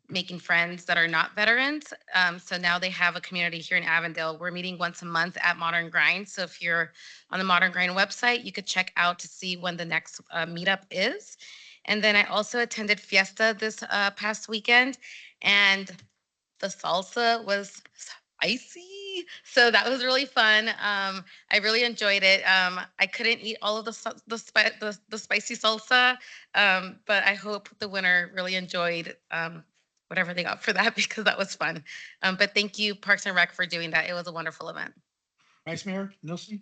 making friends that are not veterans. So now they have a community here in Avondale. We're meeting once a month at Modern Grind. So if you're on the Modern Grind website, you could check out to see when the next meetup is. And then I also attended Fiesta this past weekend, and the salsa was spicy. So that was really fun. I really enjoyed it. I couldn't eat all of the spicy salsa, but I hope the winner really enjoyed whatever they got for that, because that was fun. But thank you, Parks and Rec, for doing that. It was a wonderful event. Vice Mayor Nilsson?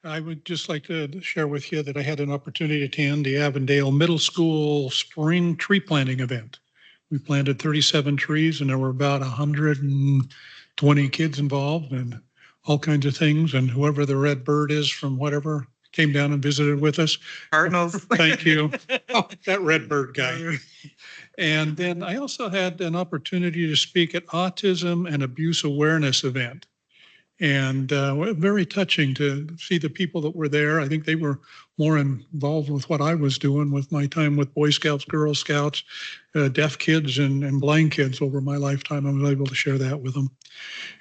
I would just like to share with you that I had an opportunity to attend the Avondale Middle School Spring Tree Planting event. We planted 37 trees and there were about 120 kids involved and all kinds of things. And whoever the red bird is from whatever came down and visited with us. Cardinals. Thank you. Oh, that red bird guy. And then I also had an opportunity to speak at Autism and Abuse Awareness event. And very touching to see the people that were there. I think they were more involved with what I was doing with my time with Boy Scouts, Girl Scouts, deaf kids and blind kids over my lifetime. I was able to share that with them.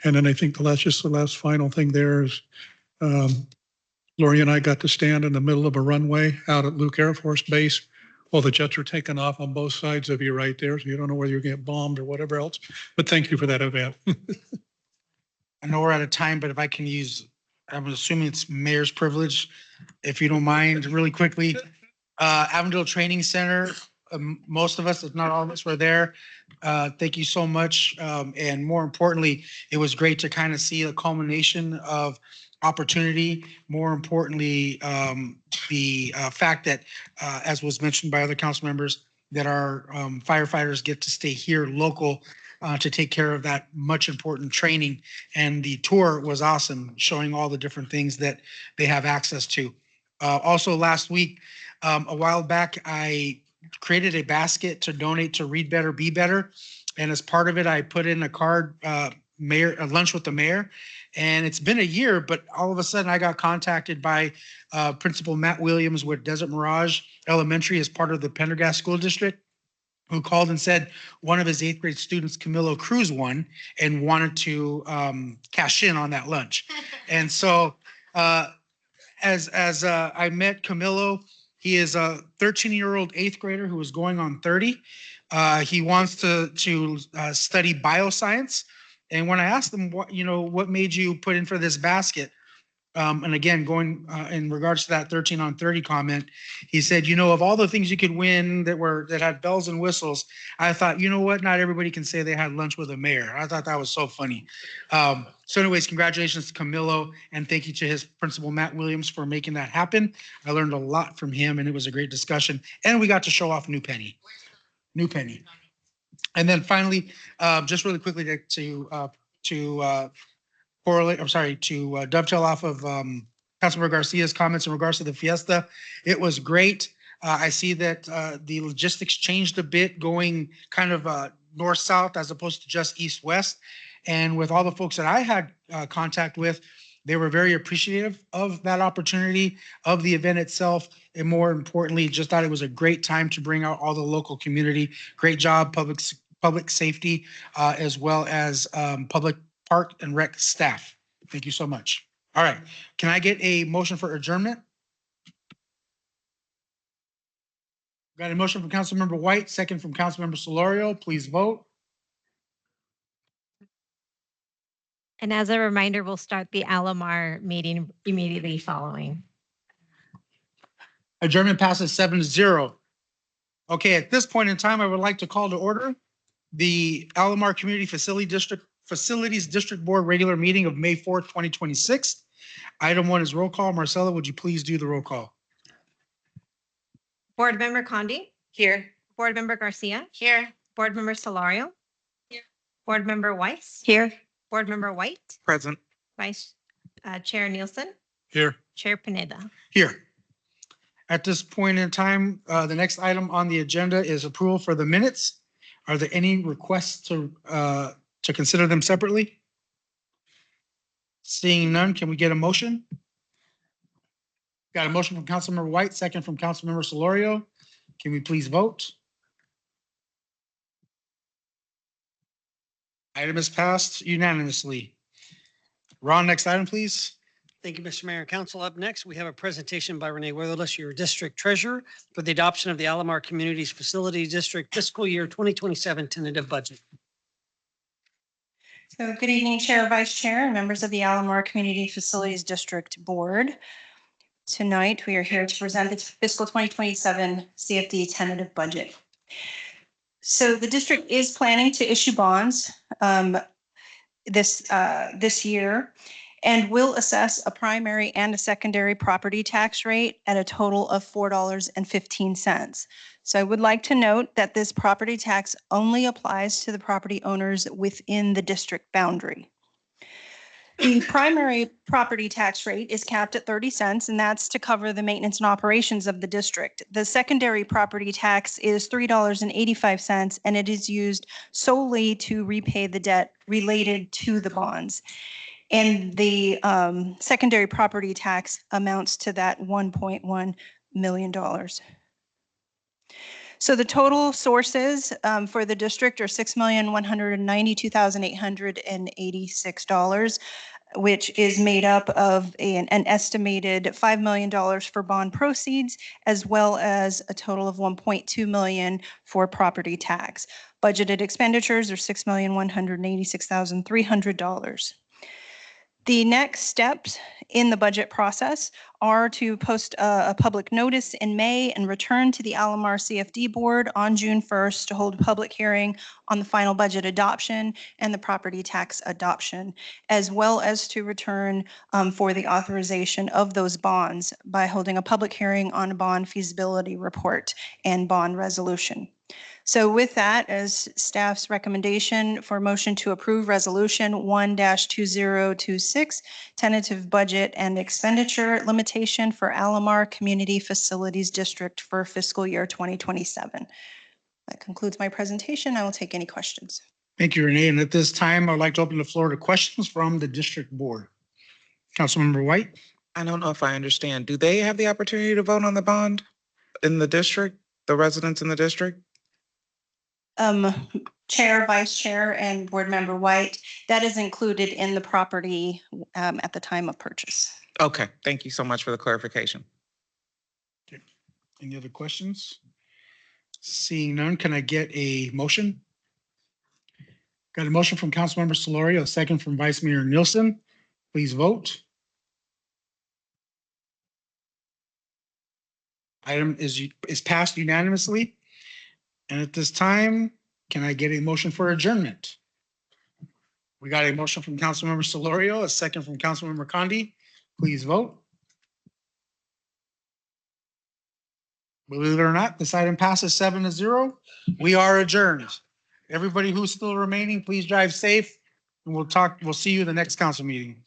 And then I think the last final thing there is Lori and I got to stand in the middle of a runway out at Luke Air Force Base while the jets are taking off on both sides of you right there. So you don't know whether you get bombed or whatever else. But thank you for that event. I know we're out of time, but if I can use, I'm assuming it's mayor's privilege, if you don't mind, really quickly. Avondale Training Center, most of us, if not all of us, were there. Thank you so much. And more importantly, it was great to kind of see a culmination of opportunity. More importantly, the fact that, as was mentioned by other council members, that our firefighters get to stay here local to take care of that much important training. And the tour was awesome, showing all the different things that they have access to. Also last week, a while back, I created a basket to donate to Read Better, Be Better. And as part of it, I put in a card, mayor, a lunch with the mayor. And it's been a year, but all of a sudden I got contacted by Principal Matt Williams with Desert Mirage Elementary as part of the Pendergast School District, who called and said one of his 8th grade students, Camilo Cruz, won and wanted to cash in on that lunch. And so as I met Camilo, he is a 13-year-old 8th grader who is going on 30. He wants to study bioscience. And when I asked him, what made you put in for this basket? And again, going in regards to that 13 on 30 comment, he said, of all the things you could win that had bells and whistles, I thought, you know what? Not everybody can say they had lunch with a mayor. I thought that was so funny. So anyways, congratulations to Camilo, and thank you to his principal, Matt Williams, for making that happen. I learned a lot from him, and it was a great discussion. And we got to show off New Penny. And then finally, just really quickly to dovetail off of Councilmember Garcia's comments in regards to the fiesta. It was great. I see that the logistics changed a bit, going kind of north-south as opposed to just east-west. And with all the folks that I had contact with, they were very appreciative of that opportunity, of the event itself, and more importantly, just thought it was a great time to bring out all the local community. Great job, public safety, as well as public Park and Rec staff. Thank you so much. All right. Can I get a motion for adjournment? Got a motion from Councilmember White, second from Councilmember Solorio. Please vote. And as a reminder, we'll start the Alamar meeting immediately following. Adjournment passes 7-0. Okay, at this point in time, I would like to call to order the Alamar Community Facilities District Board regular meeting of May 4th, 2026. Item 1 is roll call. Marcella, would you please do the roll call? Board Member Condi? Here. Board Member Garcia? Here. Board Member Solorio? Here. Board Member Weiss? Here. Board Member White? Present. Vice Chair Nielsen? Here. Chair Pineda? Here. At this point in time, the next item on the agenda is approval for the minutes. Are there any requests to consider them separately? Seeing none, can we get a motion? Got a motion from Councilmember White, second from Councilmember Solorio. Can we please vote? Item is passed unanimously. Ron, next item, please. Thank you, Mr. Mayor and Council. Up next, we have a presentation by Renee Weatherless, your district treasurer, for the adoption of the Alamar Communities Facility District fiscal year 2027 tentative budget. So good evening, Chair, Vice Chair, and members of the Alamar Community Facilities District Board. Tonight, we are here to present the fiscal 2027 CFD tentative budget. So the district is planning to issue bonds this year, and will assess a primary and a secondary property tax rate at a total of $4.15. So I would like to note that this property tax only applies to the property owners within the district boundary. The primary property tax rate is capped at 30 cents, and that's to cover the maintenance and operations of the district. The secondary property tax is $3.85, and it is used solely to repay the debt related to the bonds. And the secondary property tax amounts to that $1.1 million. So the total sources for the district are $6,192,886, which is made up of an estimated $5 million for bond proceeds, as well as a total of $1.2 million for property tax. Budgeted expenditures are $6,186,300. The next steps in the budget process are to post a public notice in May and return to the Alamar CFD Board on June 1st to hold a public hearing on the final budget adoption and the property tax adoption, as well as to return for the authorization of those bonds by holding a public hearing on a bond feasibility report and bond resolution. So with that, as staff's recommendation for motion to approve Resolution 1-2026, tentative budget and expenditure limitation for Alamar Community Facilities District for fiscal year 2027. That concludes my presentation. I will take any questions. Thank you, Renee. And at this time, I'd like to open the floor to questions from the district board. Councilmember White? I don't know if I understand. Do they have the opportunity to vote on the bond in the district, the residents in the district? Chair, Vice Chair, and Board Member White, that is included in the property at the time of purchase. Okay, thank you so much for the clarification. Any other questions? Seeing none, can I get a motion? Got a motion from Councilmember Solorio, a second from Vice Mayor Nielsen. Please vote. Item is passed unanimously. And at this time, can I get a motion for adjournment? We got a motion from Councilmember Solorio, a second from Councilmember Condi. Please vote. Believe it or not, this item passes 7-0. We are adjourned. Everybody who's still remaining, please drive safe, and we'll see you in the next council meeting.